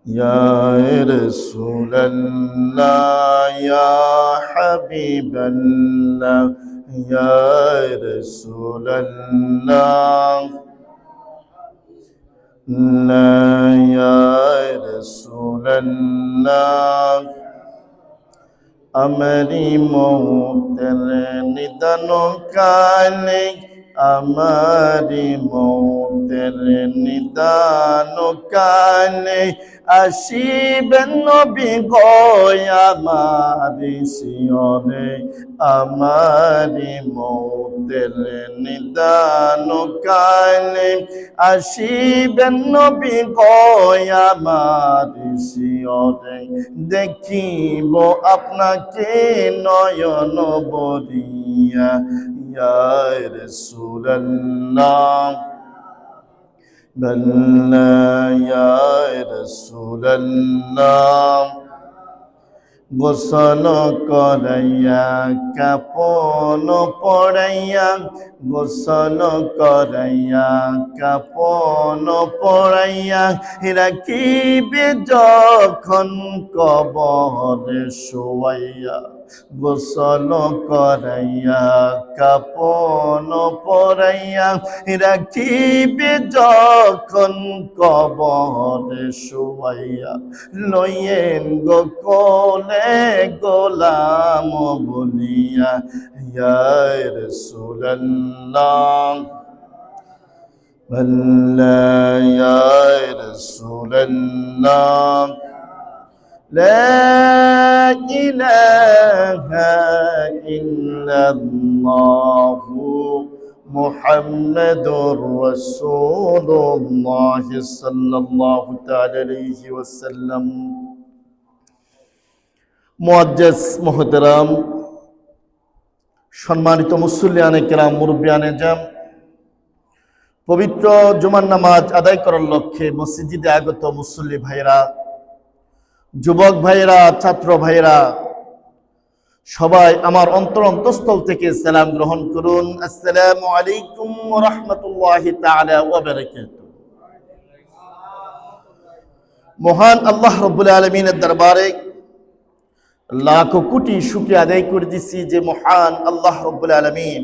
يا رسول الله يا حبيب الله يا رسول الله لا يا رسول الله আমারি মৌতের নিদান কালে আমারি মৌতের নিদান কালে আসিবেন নবী গো আমারি শিয়রে আমারি মৌতের নিদান কালে আসিবেন নবী গো আমারি শিয়রে দেখিব আপনাকে নয়ন বরিয়া ইয়া রাসূলুল্লাহ বল্লা ইয়া রাসূলুল্লাহ গোসল করাইয়া কাপন পড়াইয়া গোসল করাইয়া কাপন পড়াইয়া রাখিবে যখন কবরে শোয়াইয়া গোসল করাইয়া কাপন পড়াইয়া রাখিবে যখন কবরে শোয়াইয়া লইয়েন গো কোলে গোলাম বলিয়া ইয়া রাসূলুল্লাহ বল্লা ইয়া রাসূলুল্লাহ لا إله إلا الله محمد رسول الله صلى الله عليه وسلم মুআজ্জাজ মুহতারাম সম্মানিত মুসল্লিয়ানে কেরাম মুরব্বিয়ানে জাম পবিত্র জুমার নামাজ আদায় করার লক্ষ্যে মসজিদে আগত মুসল্লি ভাইরা যুবক ভাইরা ছাত্র ভাইরা সবাই আমার অন্তরস্থল থেকে সালাম গ্রহণ করুন আসসালামু আলাইকুম ওয়া রাহমাতুল্লাহি তাআলা ওয়া বারাকাতুহু মহান আল্লাহ রাব্বুল আলামিনের দরবারে লাখ কোটি শুকরিয়া আদায় করতেছি যে মহান আল্লাহ রাব্বুল আলামিন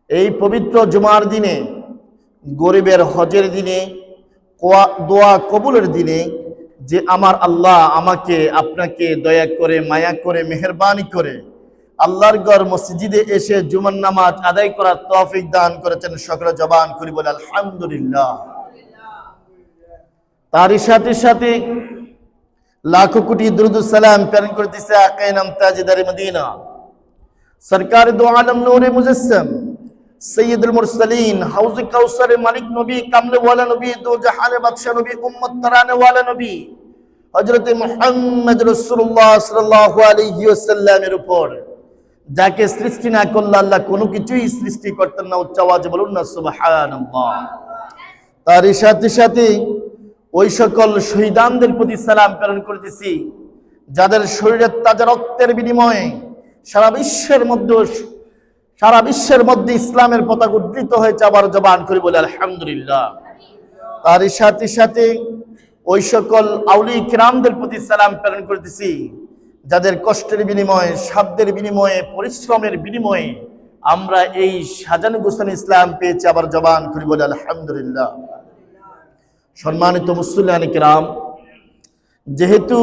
এই পবিত্র জুমার দিনে গরিবের হজের দিনে দোয়া কবুলের দিনে যে আমার আল্লাহ আমাকে আপনাকে দয়া করে মায়া করে মেহেরবানি করে আল্লাহর ঘর মসজিদে এসে জুমার নামাজ আদায় করার তৌফিক দান করেছেন সকলে জবান করি বলে আলহামদুলিল্লাহ তারই সাথে সাথে লাখো কোটি দুরূদ সালাম প্রেরণ করতেছে আকায়ে নাম তাজদার মদিনা সরকার দো আলম নূরে মুজাসসাম সৈয়দুল মুরসালিন হাউজ কাউসার মালিক নবী কামলে ওয়ালা নবী দো জাহানে বাদশা নবী উম্মত তারানে ওয়ালা নবী হযরত মুহাম্মদ রাসূলুল্লাহ সাল্লাল্লাহু আলাইহি ওয়াসাল্লামের উপর যাকে সৃষ্টি না করলে আল্লাহ কোনো কিছুই সৃষ্টি করতেন না উচ্চ আওয়াজে বলুন না সুবহানাল্লাহ তার সাথে সাথে ওই সকল শহীদানদের প্রতি সালাম প্রেরণ করতেছি যাদের শরীরের তাজা রক্তের বিনিময়ে সারা বিশ্বের মধ্যে ইসলামের পতাকা উদ্ধৃত হয়েছে আবার জবান করে বলে আলহামদুলিল্লাহ তার সাথে সাথে ওই সকল আউলিয়া কিরামদের প্রতি সালাম প্রেরণ করতেছি যাদের কষ্টের বিনিময়ে সাধ্যের বিনিময়ে পরিশ্রমের বিনিময়ে আমরা এই সাজানো গোছানো ইসলাম পেয়েছি আবার জবান করে বলে আলহামদুলিল্লাহ সম্মানিত মুসল্লিয়ানে কিরাম যেহেতু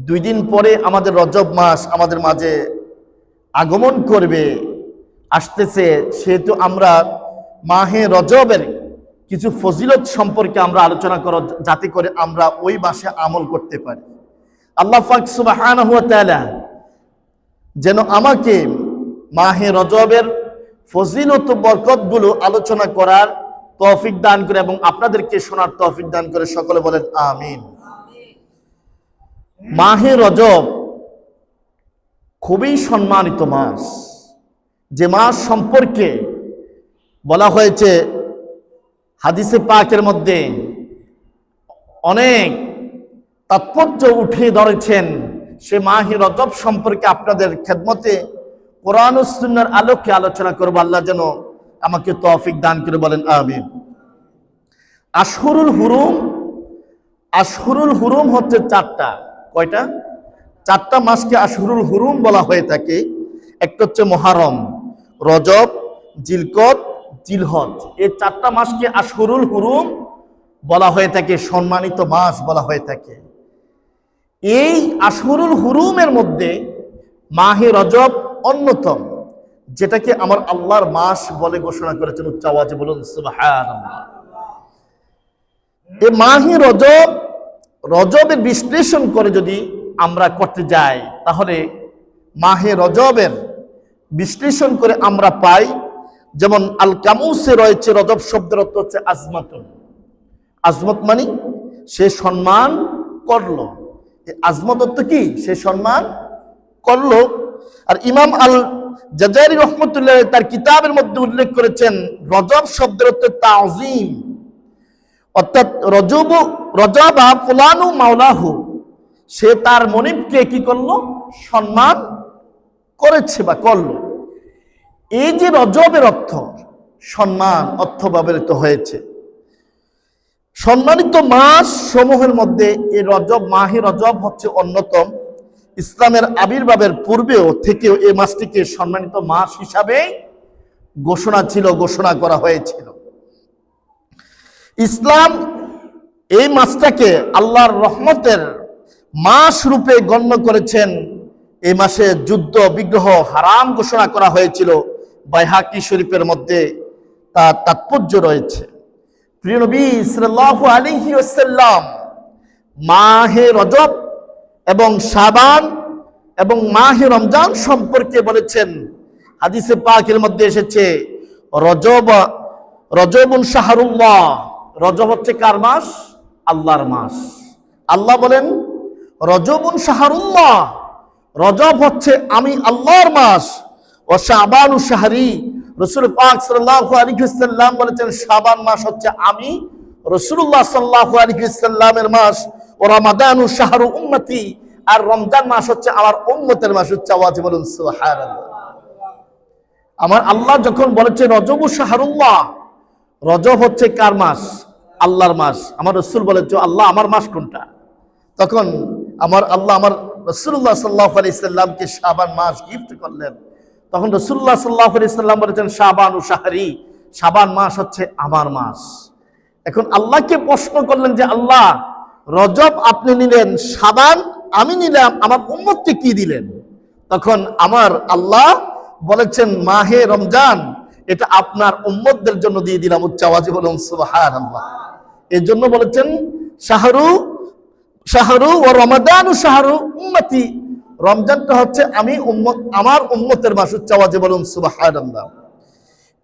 2 দিন পরে আমাদের রজব মাস আমাদের মাঝে আগমন করবে আসতেছে সেহেতু আমরা মাহে রজবের কিছু ফজিলত সম্পর্কে আমরা আলোচনা করব যাতে করে আমরা ওই মাসে আমল করতে পারি আল্লাহ পাক সুবহানাহু ওয়া তাআলা যেন আমাকে মাহে রজবের ফজিলত ও বরকতগুলো আলোচনা করার তৌফিক দান করে এবং আপনাদেরকে শোনার তৌফিক দান করে সকলে বলেন আমিন মাহে রজব খুবই সম্মানিত মাস যে মাস সম্পর্কে বলা হয়েছে হাদিসে পাকের মধ্যে অনেক তাৎপর্য উঠিয়ে ধরেছেন সে মাহে রজব সম্পর্কে আপনাদের খেদমতে কোরআন ও সুন্নাহর আলোকে আলোচনা করব আল্লাহ যেন আমাকে তৌফিক দান করে বলেন আমিন আশহুরুল হুরুম আশহুরুল হুরুম হচ্ছে চারটা। কয়টা? চারটা মাসকে আশহুরুল হুরুম বলা হয়ে থাকে। একটা হচ্ছে মুহররম, রজব, জিলকদ, জিলহজ। এই চারটা মাসকে আশহুরুল হুরুম বলা হয়ে থাকে, সম্মানিত মাস বলা হয়ে থাকে। এই আশহুরুল হুরুমের মধ্যে মাহে রজব অন্যতম, যেটাকে আমার আল্লাহর মাস বলে ঘোষণা করেছেন। উচ্চ আওয়াজে বলুন সুবহানাল্লাহ। এই মাহে রজব, রজবের বিশ্লেষণ করে যদি আমরা করতে যাই, তাহলে মাহে রজবের বিশ্লেষণ করে আমরা পাই, যেমন আল কামুসে রয়েছে রজব শব্দের অর্থ হচ্ছে আজমাতুন। আজমত মানে সে সম্মান করলো। আজমত অর্থ কি? সে সম্মান করলো। আর ইমাম আল জাজারি রহমতুল্লাহ তার কিতাবের মধ্যে উল্লেখ করেছেন রজব শব্দের অর্থ তাজিম, অর্থাৎ রজবা ফুলানু মাওলাহু, সে তার মনিবকে কি করলো? সম্মান করেছে বা করলো। এই যে রজবের অর্থ সম্মান অর্থ ব্যবহৃত হয়েছে। সম্মানিত মাস সমূহের মধ্যে এই রজব, মাহে রজব হচ্ছে অন্যতম। ইসলামের আবির্ভাবের পূর্বেও থেকেও এই মাসটিকে সম্মানিত মাস হিসাবে ঘোষণা করা হয়েছিল। ইসলাম এই মাসটাকে আল্লাহর রহমতের মাস রূপে গণ্য করেছেন। এই মাসে যুদ্ধ বিগ্রহ হারাম ঘোষণা করা হয়েছিল। বাইহাকি শরীফের মধ্যে তার তাৎপর্য রয়েছে। প্রিয় নবী সাল্লাল্লাহু আলাইহি ওয়াসাল্লাম মাহে রজব এবং শাবান এবং মাহে রমজান সম্পর্কে বলেছেন, হাদিসে পাকের মধ্যে এসেছে রজবুন শাহরুল্লাহ। রজব হচ্ছে কার মাস? আল্লাহর মাস। আল্লাহ বলেন রজবুন শাহরুল্লাহ, রজব হচ্ছে আমি আল্লাহর মাস। ও শাবানু শাহরি, রাসূল পাক সাল্লাল্লাহু আলাইহি ওয়াসাল্লাম বলেছেন শাবান মাস হচ্ছে আমি রাসূলুল্লাহ সাল্লাল্লাহু আলাইহি ওয়াসাল্লামের মাস। ও রমাদানু শাহরু উম্মতি, আর রমজান মাস হচ্ছে আমার উম্মতের মাস। উচ্চ আওয়াজে বলুন সুবহানাল্লাহ। আমার আল্লাহ যখন বলেছে রজবু শাহরুল্লাহ, রজব হচ্ছে কার মাস? আল্লাহর মাস। আমার রাসূল বলেছে আল্লাহ আমার মাস কোনটা? তখন আমার আল্লাহ আমার রাসূলুল্লাহ সাল্লাল্লাহু আলাইহি সাল্লামকে শাবান মাস গিফট করলেন। তখন রাসূলুল্লাহ সাল্লাল্লাহু আলাইহি সাল্লাম বলেছেন শাবানু শাহরি, শাবান মাস হচ্ছে আমার মাস। এখন আল্লাহকে প্রশ্ন করলেন যে আল্লাহ, রজব আপনি নিলেন, শাবান আমি নিলাম, আমার উম্মতকে কি দিলেন? তখন আমার আল্লাহ বলেছেন মাহে রমজান এটা আপনার উম্মতদের জন্য দিয়ে দিলাম। উচ্চ আওয়াজে বলুন সুবহানাল্লাহ। এর জন্য বলেছেন শাহরু ও রমাদানু শাহরু উম্মতি, রমজানটা হচ্ছে আমি উম্মত, আমার উম্মতের মাস। উচ্চ আওয়াজে বলুন সুবহানাল্লাহ।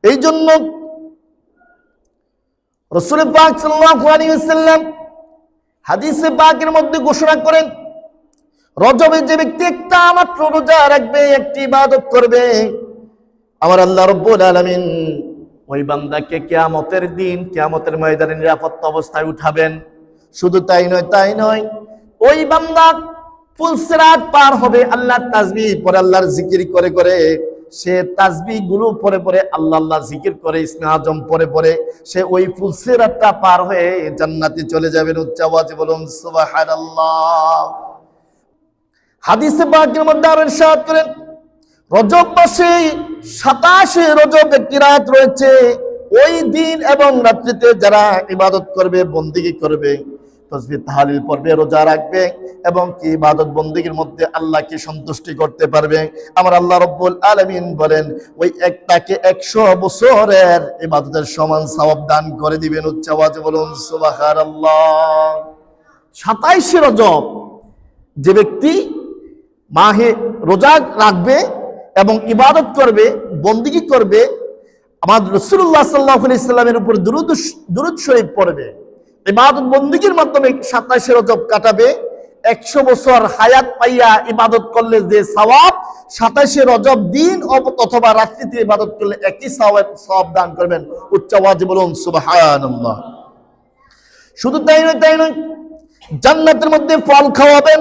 এই জন্য রাসূল পাক সাল্লাল্লাহু আলাইহি ওয়াসাল্লাম হাদিসে পাকের মধ্যে ঘোষণা করেন রজবে যে ব্যক্তি একটা মাত্র রোজা রাখবে, একটি ইবাদত করবে, আমার আল্লাহ রাব্বুল আলামিন ওই বান্দাকে কিয়ামতের দিন, কিয়ামতের ময়দানে নিরাপত্তা অবস্থায় উঠাবেন। শুধু তাই নয়, ওই বান্দা ফুলসিরাত পার হবে আল্লাহর তাসবিহ পরে, আল্লাহর জিকির করে করে, সে তাসবিহ গুলো পরে আল্লাহ জিকির করে, ইসমে আজম পরে সে ওই ফুলসিরাতটা পার হয়ে জান্নাতে চলে যাবেন। উচ্চ আওয়াজে বলুন সুবহানাল্লাহ। হাদিসে পাকের মধ্যে আরো ইরশাদ করেন রজব মাসে 27 রজব একটি রাত রয়েছে। ওই দিন এবং রাত্রিতে যারা ইবাদত করবে, বন্দেগী করবে, তাসবিহ তাহলিল পড়বে, রোজা রাখবে এবং কি ইবাদত বন্দেগীর মধ্যে আল্লাহকে সন্তুষ্টি করতে পারবে, আমার আল্লাহ রাব্বুল আলামিন বলেন ওই একটাকে 100 বছরের ইবাদতের সমান সওয়াব দান করে দিবেন। উচ্চ আওয়াজে বলুন সুবহানাল্লাহ। 27 রজব যে ব্যক্তি মাহে রোজা রাখবে এবং ইবাদত করবে, বন্দেগী করবে, আমাদের রাসূলুল্লাহ সাল্লাল্লাহু আলাইহি সাল্লামের উপর দুরূদ শরীফ পড়বে, ইবাদত বন্দেগীর মাধ্যমে 27 রজব কাটাবে, 100 বছর হায়াত পাইয়া ইবাদত করলে যে সওয়াব, 27 রজব দিন অথবা রাত্রিতে ইবাদত করলে একই সওয়াব দান করবেন। উচ্চ আওয়াজে বলুন সুবহানাল্লাহ। শুধু তাই নয়, জান্নাতের মধ্যে ফল খাওয়াবেন,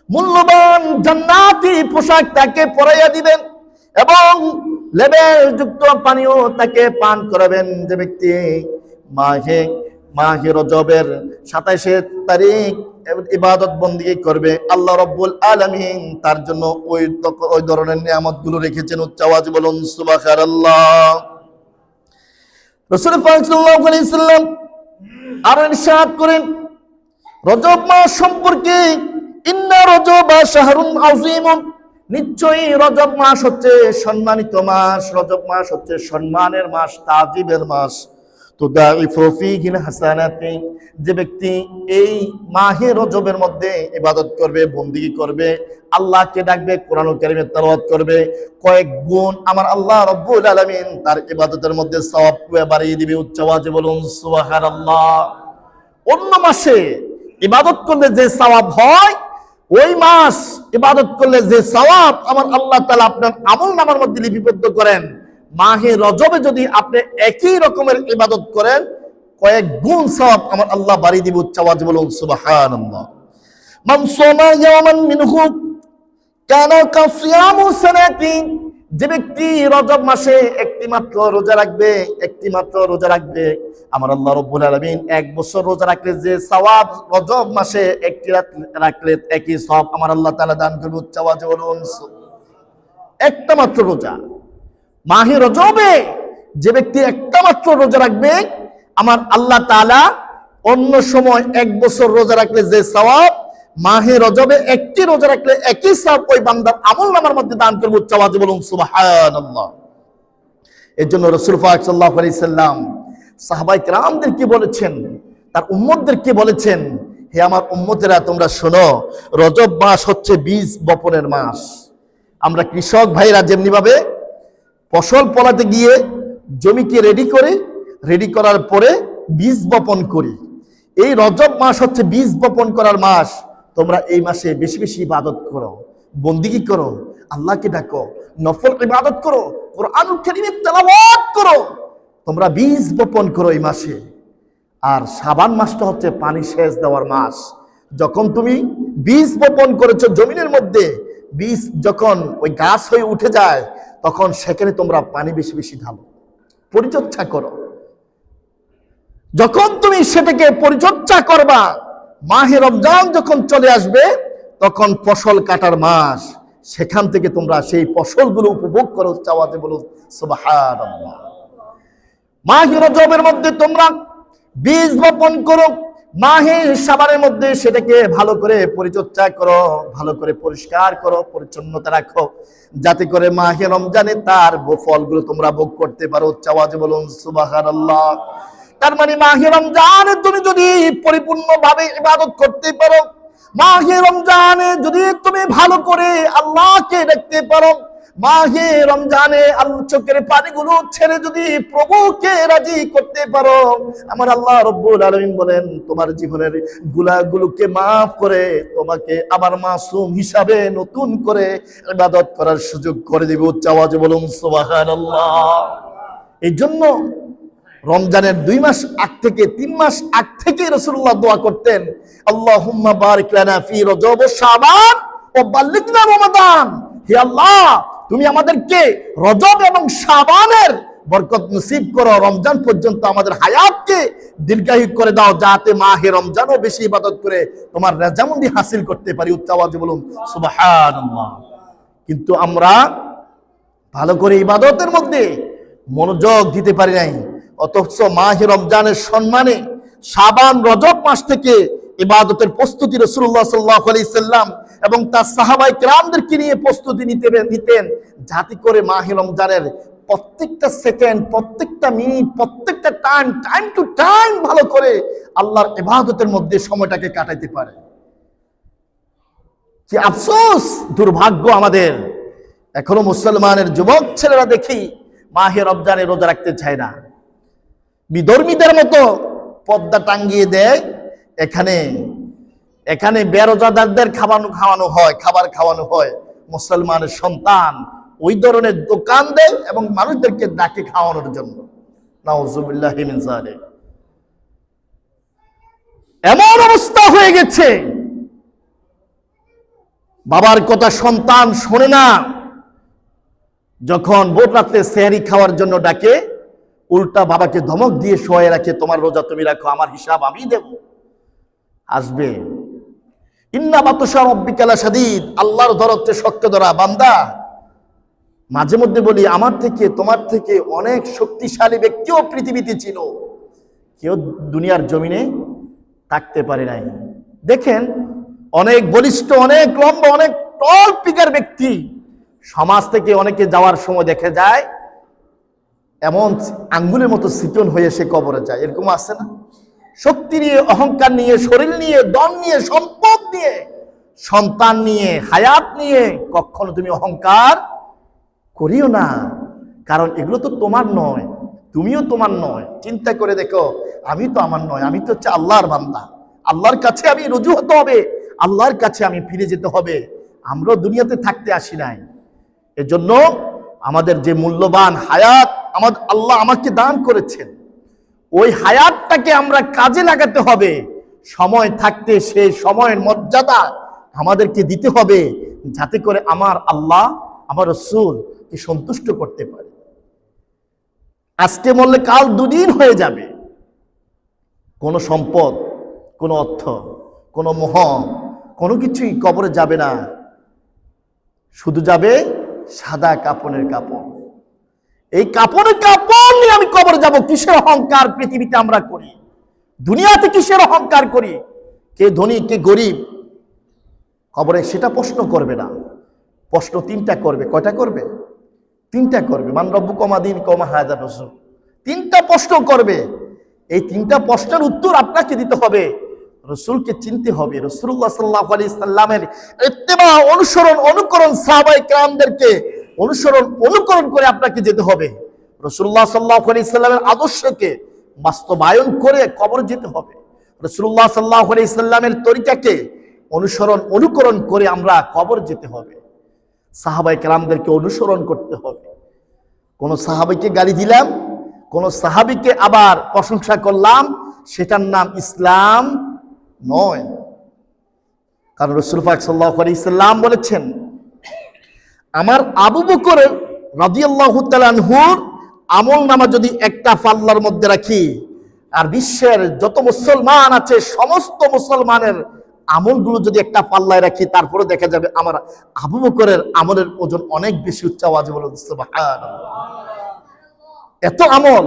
মূল্যবান জান্নাতি পোশাক তাকে পরাইয়া দিবেন এবং লেবেল যুক্ত পানীয় তাকে পান করাবেন। যে ব্যক্তি মাহে মাহে রজবের 27 তারিখ ইবাদত বন্দেগী করবে, আল্লাহ রাব্বুল আলামিন তার জন্য ওই ধরনের নিয়ামতগুলো রেখেছেন। উচ্চ আওয়াজে বলুন সুবহানাল্লাহ। রাসূল পাক সাল্লাল্লাহু আলাইহি সাল্লাম আরো ইরশাদ করেন রজব মাস সম্পর্কে, ইন্না রজবা শাহরুন আযীমুন, নিশ্চয়ই রজব মাস হচ্ছে সম্মানিত মাস, রজব মাস হচ্ছে সম্মানের মাস, তাজিবের মাস। তুদাইফু ফীহিল হাসানাতি, যে ব্যক্তি এই মাহে রজবের মধ্যে ইবাদত করবে, বন্দেগী করবে, আল্লাহকে ডাকবে, কোরআনুল কারীমের তেলাওয়াত করবে, কয়েক গুণ আমার আল্লাহ রাব্বুল আলামিন তার ইবাদতের মধ্যে সওয়াব বাড়িয়ে দিবে। উচ্চ আওয়াজে বলুন সুবহানাল্লাহ। অন্য মাসে ইবাদত করলে যে সওয়াব হয়, ওই মাস ইবাদত করলে যে সওয়াব আমার আল্লাহ তাআলা আপনার আমলনামার মধ্যে লিপিবদ্ধ করেন, মাহে রজবে যদি আপনি একই রকমের ইবাদত করেন, কয়েক গুণ সওয়াব আমার আল্লাহ বাড়িয়ে দিবে। উচ্চ আওয়াজে বলুন সুবহানাল্লাহ। মান সামা ইয়াওমান মিনহু কানা কাসিয়ামু সানাতিন, যে ব্যক্তি রজব মাসে একটি মাত্র রোজা রাখবে, আমার আল্লাহ রাব্বুল আলামিন 1 বছর রোজা রাখলে যে সওয়াব রজব মাসে একটি রাখলে একই সওয়াব আমার আল্লাহ তাআলা দান করবে। উচ্চ আওয়াজে বলুন, একটা মাত্র রোজা মাহে রজবে যে ব্যক্তি একটা মাত্র রোজা রাখবে, আমার আল্লাহ তাআলা অন্য সময় 1 বছর রোজা রাখলে যে সওয়াব, মাহে রজবে একটি রোজা রাখলে একই সওয়াব ওই বান্দার আমলনামার মধ্যে দান করবে। উচ্চ আওয়াজে বলুন সুবহানাল্লাহ। এর জন্য রাসূল পাক সাল্লাল্লাহু আলাইহি সাল্লাম সাহাবায়ে কেরামদেরকে বলেছেন, তার উম্মতদেরকে বলেছেন, হে আমার উম্মতেরা তোমরা শোনো, রজব মাস হচ্ছে বীজ বপনের মাস। আমরা কৃষক ভাইরা যেমনি ভাবে ফসল ফলাতে গিয়ে জমিকে রেডি করার পরে বীজ বপন করি, এই রজব মাস হচ্ছে বীজ বপন করার মাস। তোমরা এই মাসে বেশি বেশি ইবাদত করো, বন্দেগী করো, আল্লাহকে ডাকো, নফল ইবাদত করো, কোরআনুল কারীমের তেলাওয়াত করো, তোমরা বীজ বপন করো এই মাসে। আর শাবান মাসটা হচ্ছে পানি সেচ দেওয়ার মাস। যখন তুমি বীজ বপন করেছো জমিনের মধ্যে, বীজ যখন ওই গাছ হয়ে উঠে যায়, তখন সেখানে তোমরা পানি বেশি বেশি ঢালো, পরিচর্যা করো। যখন তুমি সেটাকে পরিচর্যা করবা, মাহে রমজান যখন চলে আসবে, তখন ফসল কাটার মাস, সেখান থেকে তোমরা সেই ফসলগুলো উপভোগ করো। চাওয়াতে বলো সুবহানাল্লাহ। মাহে রজবের মধ্যে তোমরা বীজ বপন করো, মাহে শাবানের মধ্যে সেটাকে ভালো করে পরিচর্যা করো, ভালো করে পরিষ্কার করো, পরিচ্ছন্নতা রাখো, যাতে করে মাহে রমজানে তার ফলগুলো তোমরা ভোগ করতে পারো। চাওয়াতে বলুন সুবহানাল্লাহ। তার মানে মাহে রমজানে তুমি যদি পরিপূর্ণভাবে ইবাদত করতে পারো, মাহে রমজানে যদি তুমি ভালো করে আল্লাহকে দেখতে পারো, মাহে রমজানে চোখের পানিগুলো ছেড়ে যদি প্রভুকে রাজি করতে পারো, আমার আল্লাহ রাব্বুল আলামিন বলেন তোমার জীবনের গুনাহগুলোকে মাফ করে তোমাকে আবার মাসুম হিসাবে নতুন করে ইবাদত করার সুযোগ করে দিবে। উচ্চ আওয়াজে বলুন সুবহানাল্লাহ। এই জন্য রমজানের 2 মাস আগ থেকে 3 মাস আগ থেকে রাসূলুল্লাহ দোয়া করতেন, আল্লাহুম্মা বারিক লানা ফি রজব ও শাবান ও বাল্লিগনা রমাদান। হে আল্লাহ, তুমি আমাদেরকে রজব এবং শাবানের বরকত নসিব করো, রমজান পর্যন্ত আমাদের হায়াতকে দীর্ঘায়ু করে দাও, যাতে মাহে রমজানও বেশি ইবাদত করে তোমার রেজামন্দি হাসিল করতে পারি। উচ্চ আওয়াজে বলুন সুবহানাল্লাহ। কিন্তু আমরা ভালো করে ইবাদতের মধ্যে মনোযোগ দিতে পারি নাই, অথচ মাহে রমজানের সম্মানে শাবান রজব মাস থেকে ইবাদতের প্রস্তুতি রাসূলুল্লাহ সাল্লাল্লাহু আলাইহি সাল্লাম এবং তার সাহাবায়ে কেরামদেরকে নিয়ে প্রস্তুতি নিতেন, যাতে করে মাহে রমজানের প্রত্যেকটা সেকেন্ড, প্রত্যেকটা মিনিট, প্রত্যেকটা টাইম টু টাইম ভালো করে আল্লাহর ইবাদতের মধ্যে সময়টাকে কাটাইতে পারে। কি আফসোস, দুর্ভাগ্য আমাদের, এখনো মুসলমানের যুবক ছেলেরা দেখি মাহে রমজানে রোজা রাখতে চায় না, বিধর্মীদের মতো পর্দা টাঙ্গিয়ে দেয়। এখানে বেরোজাদারদের খাবার খাওয়ানো হয়, মুসলমানের সন্তান ওই ধরনের দোকান দেয় এবং মানুষদেরকে ডাকে খাওয়ানোর জন্য। নাউযুবিল্লাহি মিন যালিক। এমন অবস্থা হয়ে গেছে, বাবার কথা সন্তান শোনে না। যখন ভোর রাতে সেহরি খাওয়ার জন্য ডাকে, উল্টা বাবাকে ধমক দিয়ে শোয়ে রাখে, তোমার রোজা তুমি রাখো, আমার হিসাব আমি দেব। আসবে ইন্না বাতশা রাব্বিকা লাশাদীদ, আল্লাহর ধর হচ্ছে শক্ত ধরা। বান্দা, মাঝে মধ্যে বলি আমার থেকে তোমার থেকে অনেক শক্তিশালী ব্যক্তিও পৃথিবীতে ছিল, কেউ দুনিয়ার জমিনে থাকতে পারে নাই। দেখেন, অনেক বলিষ্ঠ, অনেক লম্বা, অনেক টল পিকার ব্যক্তি সমাজ থেকে অনেকে যাওয়ার সময় দেখে যায় এমন আঙ্গুলের মতো চিকন হয়ে সে কবরে যায়। এরকম আছে না? শক্তি নিয়ে, অহংকার নিয়ে, শরীর নিয়ে, দম নিয়ে, সম্পদ নিয়ে, সন্তান নিয়ে, হায়াত নিয়ে কখনো তুমি অহংকার করিও না, কারণ এগুলো তো তোমার নয়, তুমিও তোমার নয়। চিন্তা করে দেখো, আমি তো আমার নয়, আমি তো হচ্ছে আল্লাহর বান্দা। আল্লাহর কাছে আমি রুজু হতে হবে, আল্লাহর কাছে আমি ফিরে যেতে হবে। আমরা দুনিয়াতে থাকতে আসি নাই। এজন্য আমাদের যে মূল্যবান হায়াত আমাদের আল্লাহ আমাকে দান করেছেন, ওই হায়াতটাকে আমরা কাজে লাগাতে হবে। সময় থাকতে সেই সময়ের মর্যাদা আমাদেরকে দিতে হবে, যাতে করে আমার আল্লাহ, আমার রাসূলকে সন্তুষ্ট করতে পারে। আজকে মরলে কাল দুদিন হয়ে যাবে। কোনো সম্পদ, কোনো অর্থ, কোনো মোহ, কোনো কিছুই কবরে যাবে না। শুধু যাবে সাদা কাপড়ের কাপড়। এই কাপড়ের কাপড় নিয়ে আমি কবরে যাব। কিসের অহংকার পৃথিবীতে আমরা করি? দুনিয়াতে কিসের অহংকার করি? কে ধনী, কে গরিব, কবরে সেটা প্রশ্ন করবে না। প্রশ্ন তিনটা করবে। কয়টা করবে? তিনটা করবে। মান রব্বুকুম দীনুকুম হাযা রাসূল। তিনটা প্রশ্ন করবে। এই তিনটা প্রশ্নের উত্তর আপনাকে দিতে হবে। রাসূলকে চিনতে হবে। রাসূলুল্লাহ সাল্লাল্লাহু আলাইহি সাল্লামের ইত্তেবা, অনুসরণ, অনুকরণ, সাহাবায়ে কেরামদেরকে অনুকরণ করে আপনাকে যেতে হবে। রাসূলুল্লাহ সাল্লাল্লাহু আলাইহি সাল্লামের আদর্শকে বাস্তবায়ন করে কবর যেতে হবে। রাসূলুল্লাহ সাল্লাল্লাহু আলাইহি সাল্লামের তরিকাকে অনুকরণ করে আমরা কবর যেতে হবে। সাহাবায়ে কেরামদেরকে অনুসরণ করতে হবে। কোন সাহাবীকে গালি দিলাম, কোন সাহাবীকে আবার প্রশংসা করলাম, সেটার নাম ইসলাম নয়। কারণ রাসূল পাক সাল্লাল্লাহু আলাইহি সাল্লাম বলেছেন, আমার আবু বকর রাদিয়াল্লাহু তাআলা আনহুর আমলনামা যদি একটা পাল্লার মধ্যে রাখি, আর বিশ্বের যত মুসলমান আছে সমস্ত মুসলমানের আমলগুলো যদি একটা পাল্লায় রাখি, তারপরে দেখা যাবে আমার আবু বকরের আমলের ওজন অনেক বেশি। উচ্চ আওয়াজে বলুন সুবহানাল্লাহ। এত আমল।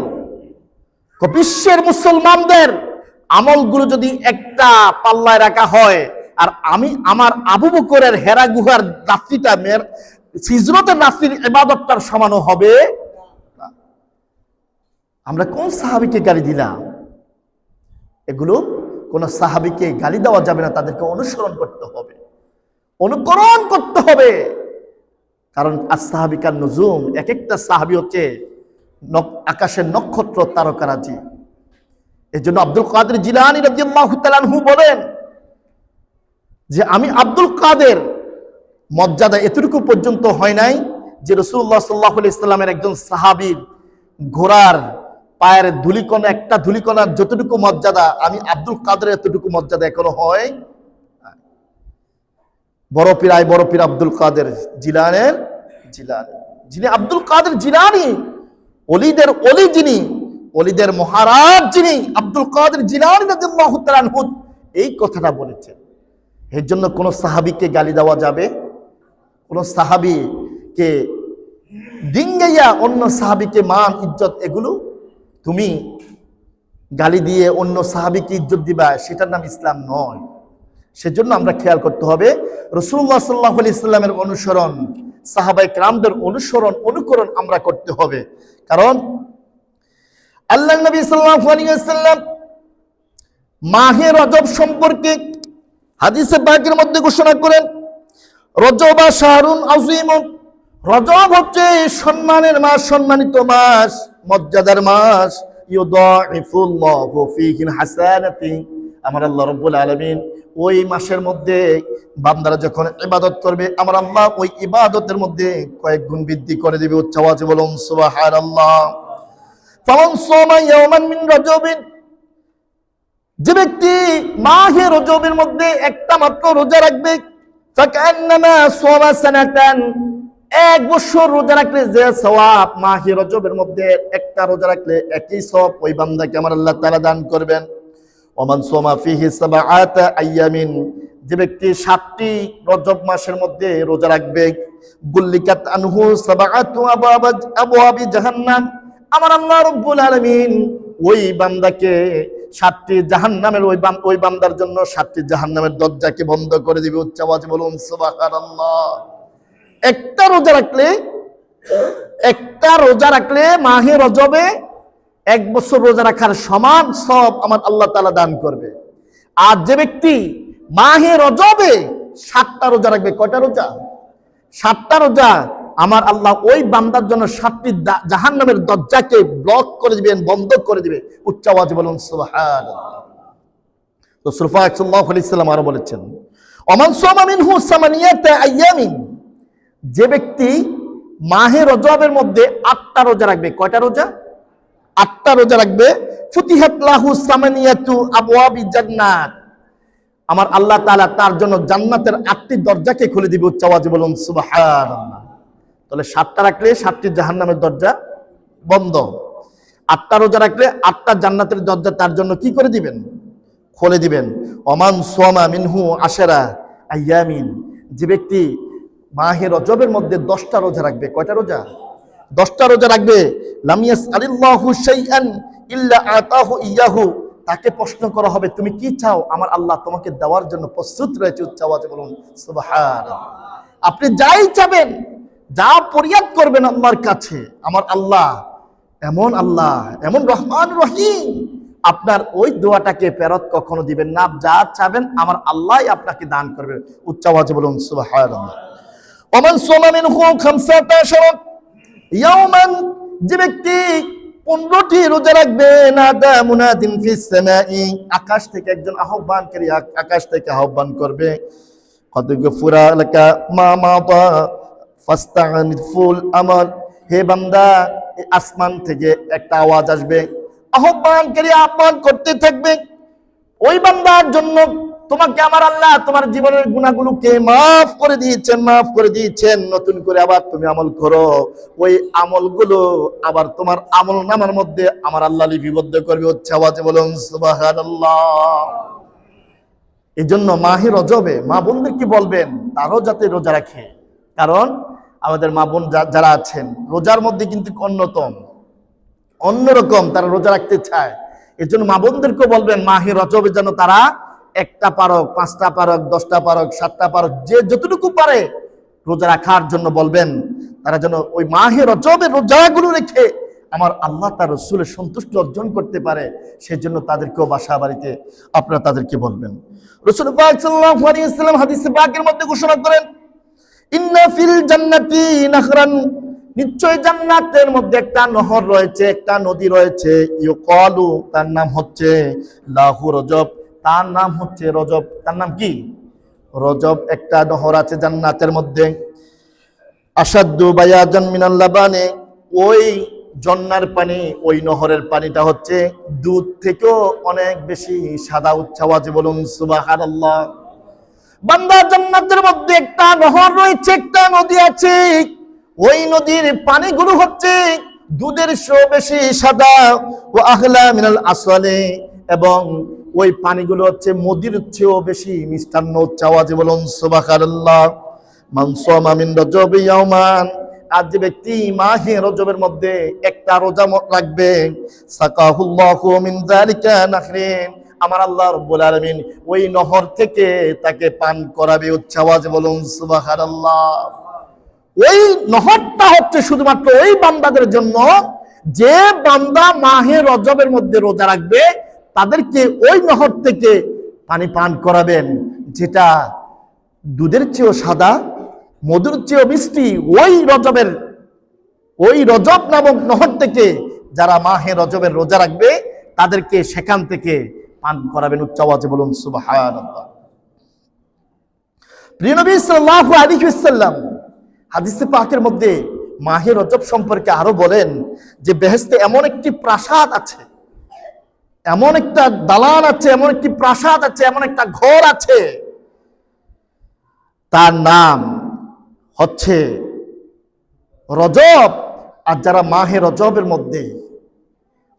বিশ্বের মুসলমানদের আমলগুলো যদি একটা পাল্লায় রাখা হয়, আর আমি আমার আবু বকরের হেরা গুহার রাত্রিটা হিজরতের রাত্রির ইবাদতটার সমানও হবে। আমরা কোন সাহাবীকে গালি দিলাম? এগুলো কোন সাহাবীকে গালি দেওয়া যাবে না, তাদেরকে অনুসরণ করতে হবে, অনুকরণ করতে হবে। কারণ as-সাহাবিকান নুজুম, এক একটা সাহাবী হচ্ছে আকাশের নক্ষত্র, তারকারাজি। এই জন্য আব্দুল কাদের জিলানী রাদিয়াল্লাহু তাআলা আনহু বলেন যে আমি আব্দুল কাদের মর্যাদা এতটুকু পর্যন্ত হয় নাই যে রাসূলুল্লাহ সাল্লাল্লাহু আলাইহি সাল্লামের একজন সাহাবীর ঘোড়ার পায়ের ধুলিকণা, একটা ধুলিকণার যতটুকু মর্যাদা, আমি আব্দুল কাদের এতটুকু মর্যাদা এখনো হয়। বড় পীর আব্দুল কাদের জিলানী, যিনি আব্দুল কাদের জিলানী, ওলিদের ওলি, যিনি ওলিদের মহারাজ, যিনি আব্দুল কাদের জিলানী রাদিয়াল্লাহু তাআলা আনহু এই কথাটা বলেছেন। এর জন্য কোন সাহাবীকে গালি দেওয়া যাবে, কোন সাহাবীকে ডিঙ্গাইয়া অন্য সাহাবীকে মান ইজ্জত, এগুলো তুমি গালি দিয়ে অন্য সাহাবীকে ইজ্জত দিবা, সেটার নাম ইসলাম নয়। সেজন্য আমরা খেয়াল করতে হবে রাসূলুল্লাহ সাল্লাল্লাহু আলাইহি সাল্লামের অনুসরণ, সাহাবায়ে কেরামদের অনুকরণ আমরা করতে হবে। কারণ আল্লাহর নবী সাল্লাল্লাহু আলাইহি ওয়াসাল্লাম মাহে রজব সম্পর্কে হাদিসে পাকের মধ্যে ঘোষণা করেন, রজব শাহরুন আযীম, রজব হচ্ছে সম্মানের মাস, সম্মানিত মাস, মর্যাদার মাস। ইউদাইফুল্লাহু ফীহি হাসানাতি, আমার আল্লাহ রাব্বুল আলামিন ওই মাসের মধ্যে বান্দারা যখন ইবাদত করবে, আমার আল্লাহ ওই ইবাদতের মধ্যে কয়েক গুণ বৃদ্ধি করে দিবে। উচ্চ আওয়াজে বলুন সুবহানাল্লাহ। ফামান সামা ইয়াওমান মিন রজবিন, যে ব্যক্তি মাহে রজবের মধ্যে একটা মাত্র রোজা রাখবে, ফাকান্নামা সামা সানাতান, এক বছর রোজা রাখলে যে সওয়াব, মাহে রজবের মধ্যে একটা রোজা রাখলে একই সওয়াব ওই বান্দাকে আমার আল্লাহ তাআলা দান করবেন। ওমান সোমা ফিহি সাবআতা আইয়ামিন, যে ব্যক্তি 7টি রজব মাসের মধ্যে রোজা রাখবে, গুল্লিকাত আনহু সাবআতু আবওয়াবি জাহান্নাম, আমার আল্লাহ রাব্বুল আলামিন ওই বান্দাকে 7টি জাহান্নামের ওই বান্দার জন্য 7টি জাহান্নামের দরজাকে বন্ধ করে দিবে। উচ্চ আওয়াজে বলুন সুবহানাল্লাহ। একটা রোজা রাখলে মাহে রজবে 1 বছর রোজা রাখার সমান সব আমার আল্লাহ তাআলা দান করবে। আর যে ব্যক্তি মাহে রজবে 7টা রোজা রাখবে, কয়টা রোজা? 7টা রোজা, আমার আল্লাহ ওই বান্দার জন্য 7টি জাহান্নামের দরজাকে ব্লক করে দিবেন, বন্ধ করে দিবে। উচ্চ আওয়াজে বলুন সুবহানাল্লাহ। রাসূল পাক সাল্লাল্লাহু আলাইহি সাল্লাম আরো বলেছেন, ওমান সামা মিনহু সামানিয়াতা আইয়ামিন, যে ব্যক্তি মাহে রজবের মধ্যে 8টা রোজা রাখবে, কয়টা রোজা? 8টা রোজা রাখবে, ফুতিহাত লাহু সামানিয়াতু আবওয়াবি জান্নাত, আমার আল্লাহ তাআলা তার জন্য জান্নাতের 8টি দরজাকে খুলে দিবে। উচ্চ আওয়াজে বলুন সুবহানাল্লাহ। তাহলে 7টা রাখলে 7টি জাহান্নামের দরজা বন্ধ, 8টা রোজা রাখলে 8টা জান্নাতের দরজা তার জন্য কি করে দিবেন? খুলে দিবেন। ওমান সামা মিনহু আশারা আইয়ামিন, যে ব্যক্তি মাহে রজবের মধ্যে 10টা রোজা রাখবে, কয়টা রোজা? 10টা রোজা রাখবে, লাম ইয়াসআলিল্লাহু শাইআন ইল্লা আতাহু ইয়াহু, তাকে প্রশ্ন করা হবে তুমি কি চাও, আমার আল্লাহ তোমাকে দেওয়ার জন্য প্রস্তুত রয়েছে। উচ্চ আওয়াজে বলুন সুবহানাল্লাহ। আপনি যাই চাবেন, যা ফরিয়াদ করবেন আল্লাহর কাছে, আমার আল্লাহ এমন রহমান রহিম, আপনার ওই দোয়াটাকে ফেরত কখনো দিবেন না। যা চাবেন আমার আল্লাহই আপনাকে দান করবে। উচ্চ আওয়াজে বলুন সুবহানাল্লাহ। ওমান সামা মিনহু 15 ইয়াওমান, যে ব্যক্তি 15টি রোজা রাখবে, নাদা মুনাদিন ফিস সামাই, আকাশ থেকে একজন আহ্বানকারী আকাশ থেকে আহ্বান করবে, কদ গফুরা লাকা মা মাতা ফাস্তাগফির আমল, হে বান্দা, আসমান থেকে একটা আওয়াজ আসবে, আহ্বানকারী আহ্বান করতে থাকবে ওই বান্দার জন্য, তোমাকে আমার আল্লাহ তোমার জীবনের গুনাহগুলোকে মাফ করে দিয়েছেন, নতুন করে আবার তুমি আমল করো, ওই আমলগুলো আবার তোমার আমল নামার মধ্যে আমার আল্লাহ লিপিবদ্ধ করবে। উচ্চ আওয়াজে বলুন সুবহানাল্লাহ। এই জন্য মাহে রজবে মা বোনদের কি বলবেন, তারাও যাতে রোজা রাখে, কারণ আমাদের মা বোন যারা আছেন রোজার মধ্যে কিন্তু অন্যরকম তারা রোজা রাখতে চায়। এর জন্য মা বোনদেরকে বলবেন মাহে রজবে যেন তারা 1টা পারক, 5টা পারক, 10টা পারক, 7টা পারক, যে যতটুকু পারে রোজা রাখার জন্য বলবেন। তারা যেন ওই মাহে রজবের রোজাগুলো রেখে আমার আল্লাহ তার রাসূলের সন্তুষ্টি অর্জন করতে পারে, সেজন্য তাদেরকেও বাসা বাড়িতে আপনারা তাদেরকে বলবেন। রাসূল পাক সাল্লাল্লাহু আলাইহি ওয়াসাল্লাম হাদিসে পাকের মধ্যে ঘোষণা করেন, ইন্না ফিল জান্নাতি নাহরান, নিশ্চয় জান্নাতের মধ্যে একটা নহর রয়েছে, একটা নদী রয়েছে, ইউকালু, তার নাম হচ্ছে লাহু রজব, তার নাম হচ্ছে রজব। তার নাম কি? রজব। একটা নহর আছে জান্নাতের মধ্যে, আসাদ্দু বায়াজান মিনাল লাবানে, ওই জন্নার পানি, ওই নহরের পানিটা হচ্ছে দুধ থেকেও অনেক বেশি সাদা। উচ্চ আওয়াজে বলুন সুবহানাল্লাহ। বান্দা, জান্নাতের মধ্যে একটা নহর রয়েছে, একটা নদী আছে, ওই নদীর পানিগুলো হচ্ছে দুধের চেয়েও বেশি সাদা, ও আহলা মিনাল আসলে, এবং ওই পানিগুলো হচ্ছে মদির চেয়েও বেশি মিষ্টান্ন। উচ্চ আওয়াজে বলুন সুবহানাল্লাহ। মান সামা মিন রজবি ইয়াওমান, আর যে ব্যক্তি মাহে রজবের মধ্যে একটা রোজা রাখবে, সাকাহুল্লাহু মিন যালিকা নাহরিন, আমার আল্লাহ রাব্বুল আলামিন ওই নহর থেকে তাকে পান করাবে। উচ্চ আওয়াজে বলুন সুবহানাল্লাহ। ওই নহরটা হচ্ছে শুধুমাত্র ওই বান্দাদের জন্য, যে বান্দা মাহে রজবের মধ্যে রোজা রাখবে, তাদেরকে ওই নহর থেকে পানি পান করাবেন, যেটা দুধের চেয়েও সাদা, মধুর চেয়েও মিষ্টি। ওই রজব নামক নহর থেকে যারা মাহে রজবের রোজা রাখবে, তাদেরকে সেখান থেকে পান করাবেন। উচ্চ আওয়াজে বলুন সুবহানাল্লাহ। প্রিয় নবী সাল্লাল্লাহু আলাইহি ওয়াসাল্লাম হাদিসে পাকের মধ্যে মাহে রজব সম্পর্কে আরো বলেন যে বেহেশতে এমন একটি প্রাসাদ আছে, এমন একটা দালান আছে, এমন একটি প্রাসাদ আছে, এমন একটা ঘর আছে, তার নাম হচ্ছে রজব আর যারা মাহে রজবের মধ্যে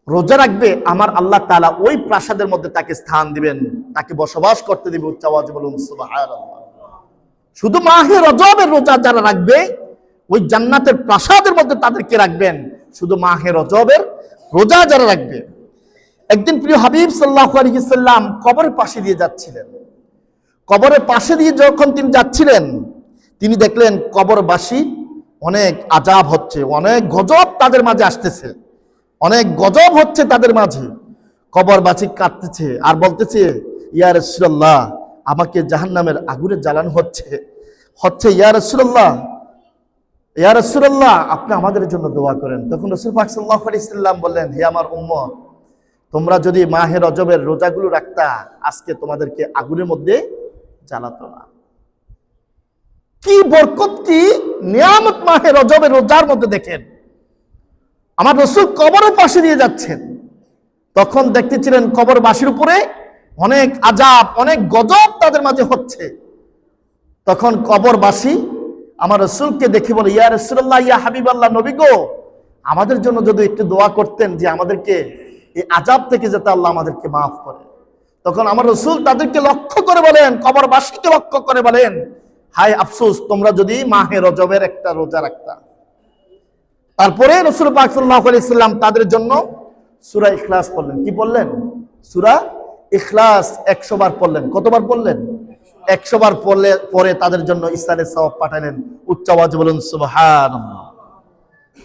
রোজা রাখবে, আমার আল্লাহ তাআলা ওই প্রাসাদের মধ্যে তাকে স্থান দিবেন, তাকে বসবাস করতে দিবে। উচ্চ আওয়াজে বলুন সুবহানাল্লাহ। শুধু মাহে রজবের রোজা যারা রাখবে, ওই জান্নাতের প্রাসাদের মধ্যে তাদেরকে রাখবেন। শুধু মাহে রজবের রোজা যারা রাখবে। একদিন প্রিয় হাবিব সাল্লাল্লাহু আলাইহি সাল্লাম কবরের পাশে দিয়ে যাচ্ছিলেন। কবরের পাশে দিয়ে যখন তিনি যাচ্ছিলেন, তিনি দেখলেন কবরবাসী অনেক আযাব হচ্ছে, অনেক গজব তাদের মাঝে আসতেছে, অনেক গজব হচ্ছে তাদের মাঝে। কবরবাসী কাঁদতেছে আর বলতেছে, ইয়া রাসূলুল্লাহ, আমাকে জাহান্নামের আগুনে জ্বালানো হচ্ছে। ইয়া রাসূলুল্লাহ, ইয়া রাসূলুল্লাহ, আপনি আমাদের জন্য দোয়া করেন। তখন রাসূল পাক সাল্লাল্লাহু আলাইহি সাল্লাম বললেন, হে আমার উম্মত, তোমরা যদি মাহে রজবের রোজাগুলো রাখতা, আজকে তোমাদেরকে আগুনের মধ্যে জ্বালাতো না। কি বরকত, কি নিয়ামত মাহে রজবের রোজার মধ্যে দেখেন। আমার রাসূল কবরের পাশে দিয়ে যাচ্ছেন, তখন দেখতেছিলেন কবরবাসীর উপরে অনেক আযাব, অনেক গজব তাদের মাঝে হচ্ছে। তখন কবরবাসী আমার রাসূলকে দেখে বলে, ইয়া রাসূলুল্লাহ, ইয়া হাবিবাল্লাহ, নবী গো, আমাদের জন্য যদি একটু দোয়া করতেন যে আমাদেরকে এই আযাব থেকে যাতে আল্লাহ আমাদেরকে মাফ করে। তখন আমার রাসূল তাদেরকে লক্ষ্য করে বলেন, কবরবাসীকে লক্ষ্য করে বলেন, হায় আফসোস, তোমরা যদি মাহে রজবের একটা রোজা রাখতা। তারপরে রাসূল পাক সাল্লাল্লাহু আলাইহি সাল্লাম তাদের জন্য সূরা ইখলাস পড়লেন। কি পড়লেন? সূরা ইখলাস 100 বার পড়লেন। কতবার পড়লেন? 100 বার পরে তাদের জন্য ইসলামের সওয়াব পাঠালেন। উচ্চ আওয়াজে বলুন সুবহানাল্লাহ।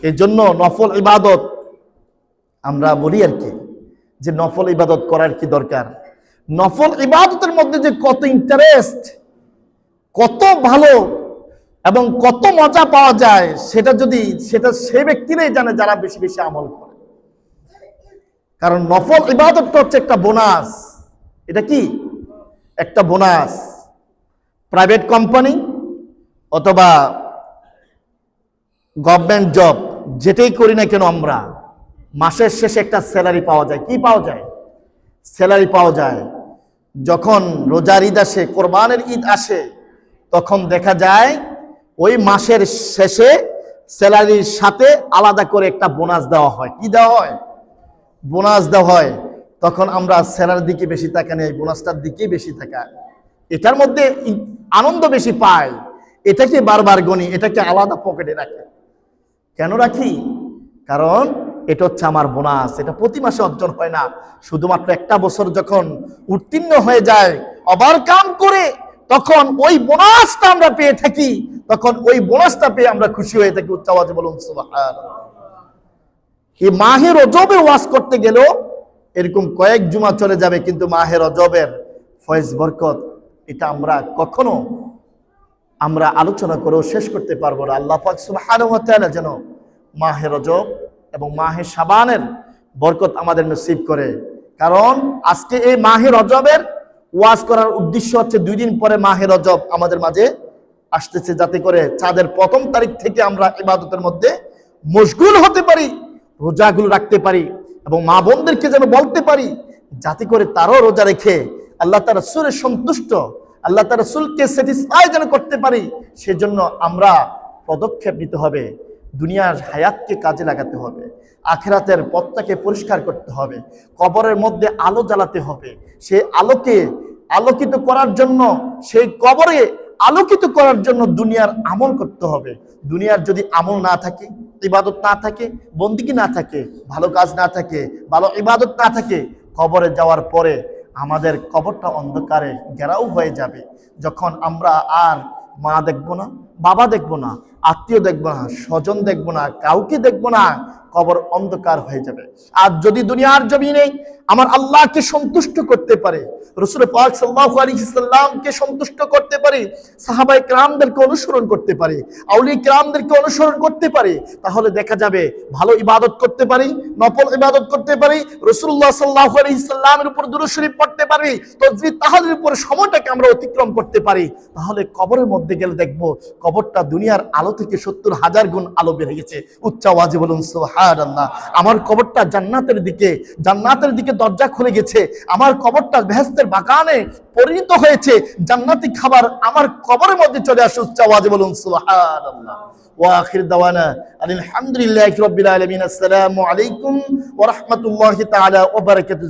এই জন্য নফল ইবাদত আমরা বলি আর কি, যে নফল ইবাদত করার কি দরকার। নফল ইবাদতের মধ্যে যে কত ইন্টারেস্ট, কত ভালো এবং কত মজা পাওয়া যায়, সেটা সেই ব্যক্তিরাই জানে যারা বেশি বেশি আমল করে। কারণ নফল ইবাদতটা হচ্ছে একটা বোনাস। এটা কি? একটা বোনাস। প্রাইভেট কোম্পানি অথবা গভর্নমেন্ট জব, যেটাই করি না কেন, আমরা মাসের শেষে একটা স্যালারি পাওয়া যায়। কি পাওয়া যায়? স্যালারি পাওয়া যায়। যখন রোজার ঈদ আসে, কোরবানের ঈদ আসে, তখন দেখা যায় ওই মাসের শেষে স্যালারির সাথে আলাদা করে একটা বোনাস দেওয়া হয়। কি দেওয়া হয়? বোনাস দেওয়া হয়। তখন আমরা স্যালারির দিকে বেশি তাকাই না, এই বোনাসটার দিকেই বেশি তাকাই। এটার মধ্যে আনন্দ বেশি পাই, এটাকে বারবার গণি, এটাকে আলাদা পকেটে রাখি। কেন রাখি? কারণ এটা হচ্ছে আমার বোনাস। এটা প্রতি মাসে অর্জন হয় না, শুধুমাত্র একটা বছর যখন উত্তীর্ণ হয়ে যায়, ওভারকাম করে, তখন ওই বোনাসটা আমরা পেয়ে থাকি। তখন ওই বোনাসটা পেয়ে আমরা খুশি হয়ে থাকি। উচ্চ আওয়াজে বলুন সুবহানাল্লাহ। এই মাহে রজবের ওয়াজ করতে গেলেও এরকম কয়েক জুমা চলে যাবে, কিন্তু মাহে রজবের ফয়েজ বরকত এটা আমরা কখনো আলোচনা করেও শেষ করতে পারবো না। আল্লাহ পাক সুবহানাহু ওয়া তাআলা যেন মাহে রজব এবং মাহে শাবানের বরকত আমাদের নসিব করে। কারণ আজকে এই মাহে রজবের ওয়াজ করার উদ্দেশ্য হচ্ছে 2 দিন পরে মাহে রজব আমাদের মাঝে আসতেছে, যাতে করে চাঁদের প্রথম তারিখ থেকে আমরা ইবাদতের মধ্যে মশগুল হতে পারি, রোজাগুলো রাখতে পারি এবং মা বোনদেরকে যেন বলতে পারি, যাতে করে তারও রোজা রেখে আল্লাহ তার রাসূলের সন্তুষ্ট, আল্লাহ তার রাসূলকে স্যাটিসফাই যেন করতে পারি। সেজন্য আমরা পদক্ষেপ নিতে হবে। দুনিয়ার হায়াতকে কাজে লাগাতে হবে, আখিরাতের পথটাকে পরিষ্কার করতে হবে, কবরের মধ্যে আলো জ্বালাতে হবে। সেই আলোকে আলোকিত করার জন্য, সেই কবরে আলোকিত করার জন্য দুনিয়ার আমল করতে হবে। দুনিয়ার যদি আমল না থাকে, ইবাদত না থাকে, বন্দেগী না থাকে, ভালো কাজ না থাকে, ভালো ইবাদত না থাকে, কবরে যাওয়ার পরে আমাদের কবরটা অন্ধকারে ঘেরাও হয়ে যাবে। যখন আমরা আর মা দেখবো না, বাবা দেখবো না, আত্মীয় দেখবো না, স্বজন দেখবো না, কাউকে দেখবো না, কবর অন্ধকার হয়ে যাবে। আর যদি দুনিয়ার জমিনে আমার আল্লাহকে সন্তুষ্ট করতে পারে, রাসূল পাক সাল্লাল্লাহু আলাইহি সাল্লামকে সন্তুষ্ট করতে পারি, সাহাবায়ে কেরামদেরকে অনুসরণ করতে পারি, আউলিয়া কেরামদেরকে অনুসরণ করতে পারি, তাহলে দেখা যাবে ভালো ইবাদত করতে পারি, নফল ইবাদত করতে পারি, রাসূলুল্লাহ সাল্লাল্লাহু আলাইহি সাল্লামের উপর দুরূদ শরীফ পড়তে পারি, তাসবিহ তাহলিলের উপর সময়টাকে আমরা অতিক্রম করতে পারি। তাহলে কবরের মধ্যে গেলে দেখব কবরটা দুনিয়ার আলো থেকে 70,000 গুণ আলো বেড়ে গেছে। উচ্চ আওয়াজে বলুন সুবহানাল্লাহ। আমার কবরটা জান্নাতের দিকে দরজা খুলে গেছে। আমার কবরটা বেহেশতের বাগানে পরিণত হয়েছে। জান্নাতি খাবার আমার কবরের মধ্যে চলে আসে। উচ্চ আওয়াজে বলুন সুবহানাল্লাহ। ওয়া আখির দাওয়ানা আলহামদুলিল্লাহি রাব্বিল আলামিন। আসসালামু আলাইকুম ওয়া রাহমাতুল্লাহি তাআলা ওয়া বারাকাতুহু।